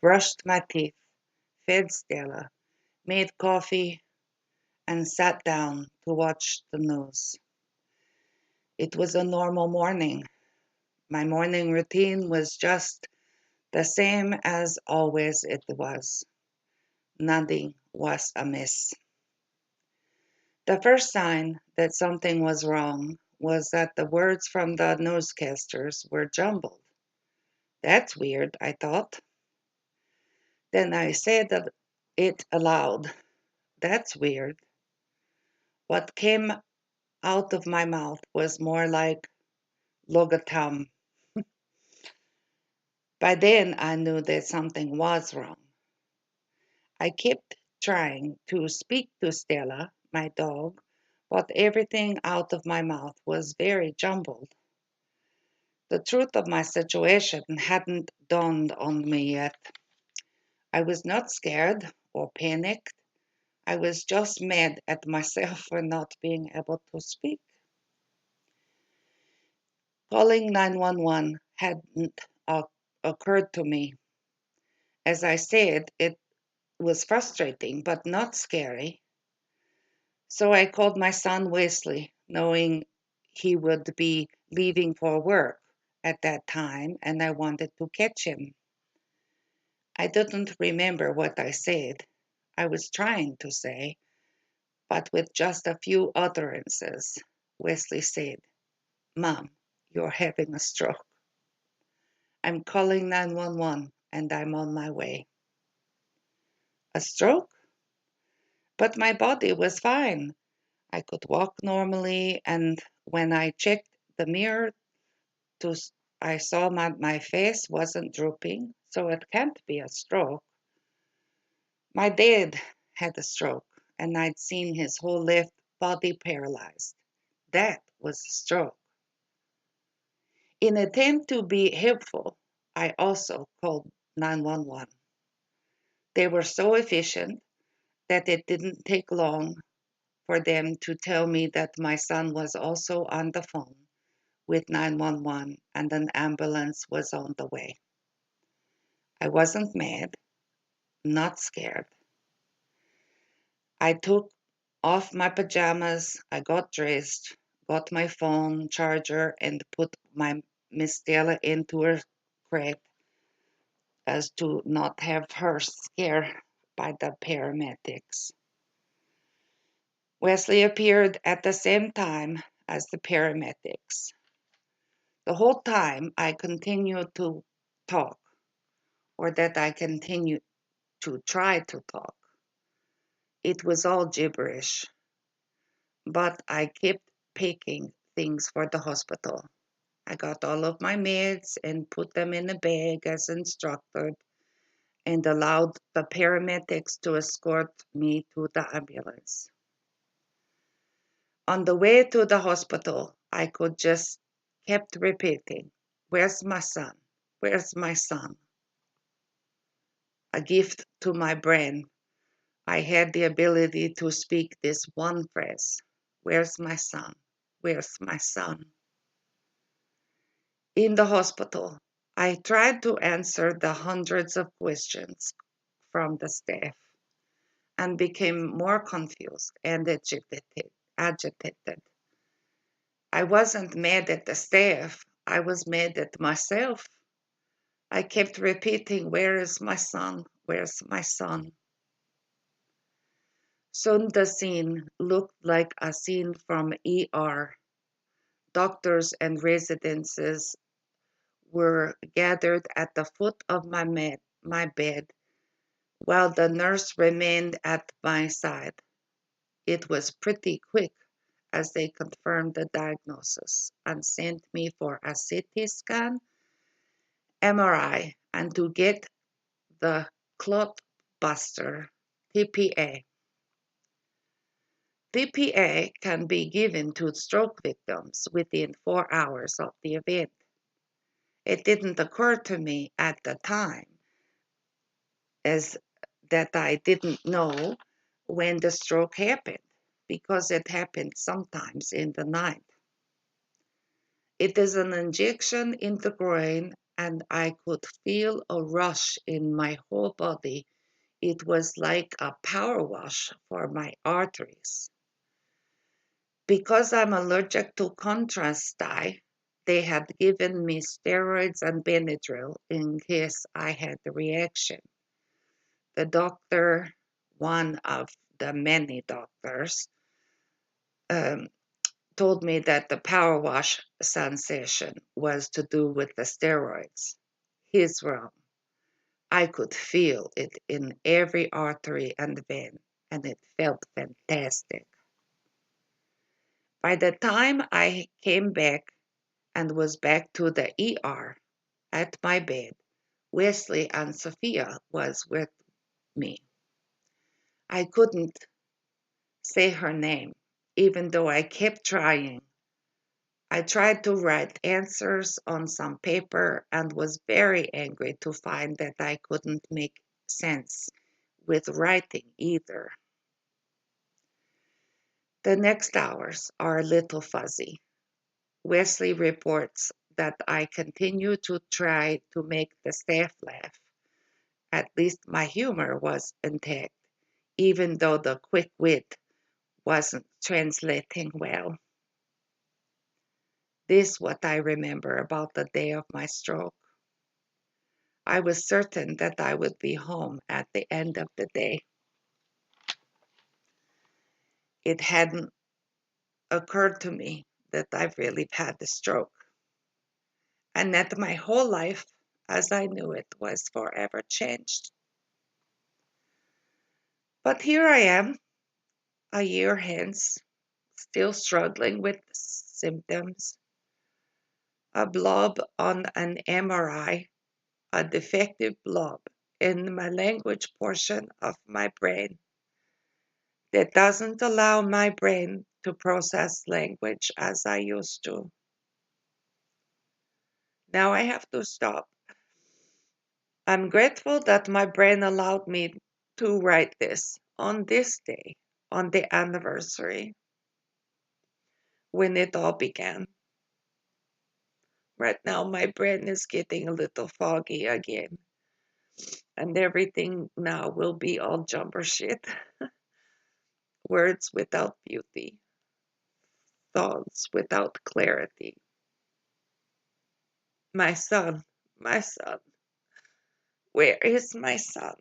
brushed my teeth, fed Stella, made coffee, and sat down to watch the news. It was a normal morning. My morning routine was just the same as always it was. Nothing was amiss. The first sign that something was wrong was that the words from the newscasters were jumbled. That's weird, I thought. Then I said it aloud. That's weird. What came out of my mouth was more like logatum. By then, I knew that something was wrong. I kept trying to speak to Stella, my dog, but everything out of my mouth was very jumbled. The truth of my situation hadn't dawned on me yet. I was not scared or panicked. I was just mad at myself for not being able to speak. Calling 911 hadn't occurred to me. As I said, it was frustrating but not scary. So I called my son Wesley, knowing he would be leaving for work at that time and I wanted to catch him. I didn't remember what I said. I was trying to say, but with just a few utterances. Wesley said, "Mom, you're having a stroke. I'm calling 911 and I'm on my way." A stroke? But my body was fine. I could walk normally, and when I checked the mirror, to, I saw my face wasn't drooping, so it can't be a stroke. My dad had a stroke, and I'd seen his whole left body paralyzed. That was a stroke. In an attempt to be helpful, I also called 911. They were so efficient that it didn't take long for them to tell me that my son was also on the phone with 911 and an ambulance was on the way. I wasn't mad, not scared. I took off my pajamas, I got dressed, got my phone charger, and put my Miss Stella into her crate as to not have her scared by the paramedics. Wesley appeared at the same time as the paramedics. The whole time I continued to talk, or that I continued to try to talk. It was all gibberish, but I kept picking things for the hospital. I got all of my meds and put them in a bag as instructed and allowed the paramedics to escort me to the ambulance. On the way to the hospital, I could just kept repeating, "Where's my son? Where's my son?" A gift to my brain. I had the ability to speak this one phrase, "Where's my son? Where's my son?" In the hospital, I tried to answer the hundreds of questions from the staff and became more confused and agitated. I wasn't mad at the staff, I was mad at myself. I kept repeating, "Where is my son? Where's my son?" Soon the scene looked like a scene from ER. Doctors and residents were gathered at the foot of my bed, while the nurse remained at my side. It was pretty quick as they confirmed the diagnosis and sent me for a CT scan, MRI, and to get the clot buster, TPA. TPA can be given to stroke victims within 4 hours of the event. It didn't occur to me at the time as that I didn't know when the stroke happened because it happened sometimes in the night. It is an injection in the groin and I could feel a rush in my whole body. It was like a power wash for my arteries. Because I'm allergic to contrast dye, they had given me steroids and Benadryl in case I had the reaction. The doctor, one of the many doctors, um, told me that the power wash sensation was to do with the steroids. He's wrong. I could feel it in every artery and vein, and it felt fantastic. By the time I came back and was back to the ER at my bed, Wesley and Sophia was with me. I couldn't say her name, even though I kept trying. I tried to write answers on some paper and was very angry to find that I couldn't make sense with writing either. The next hours are a little fuzzy. Wesley reports that I continue to try to make the staff laugh. At least my humor was intact, even though the quick wit wasn't translating well. This is what I remember about the day of my stroke. I was certain that I would be home at the end of the day. It hadn't occurred to me that I've really had a stroke, and that my whole life, as I knew it, was forever changed. But here I am, a year hence, still struggling with symptoms. A blob on an MRI, a defective blob in my language portion of my brain that doesn't allow my brain to process language as I used to. Now I have to stop. I'm grateful that my brain allowed me to write this on this day, on the anniversary when it all began. Right now, my brain is getting a little foggy again, and everything now will be all jumper shit. Words without beauty, thoughts without clarity. My my son, where is my son?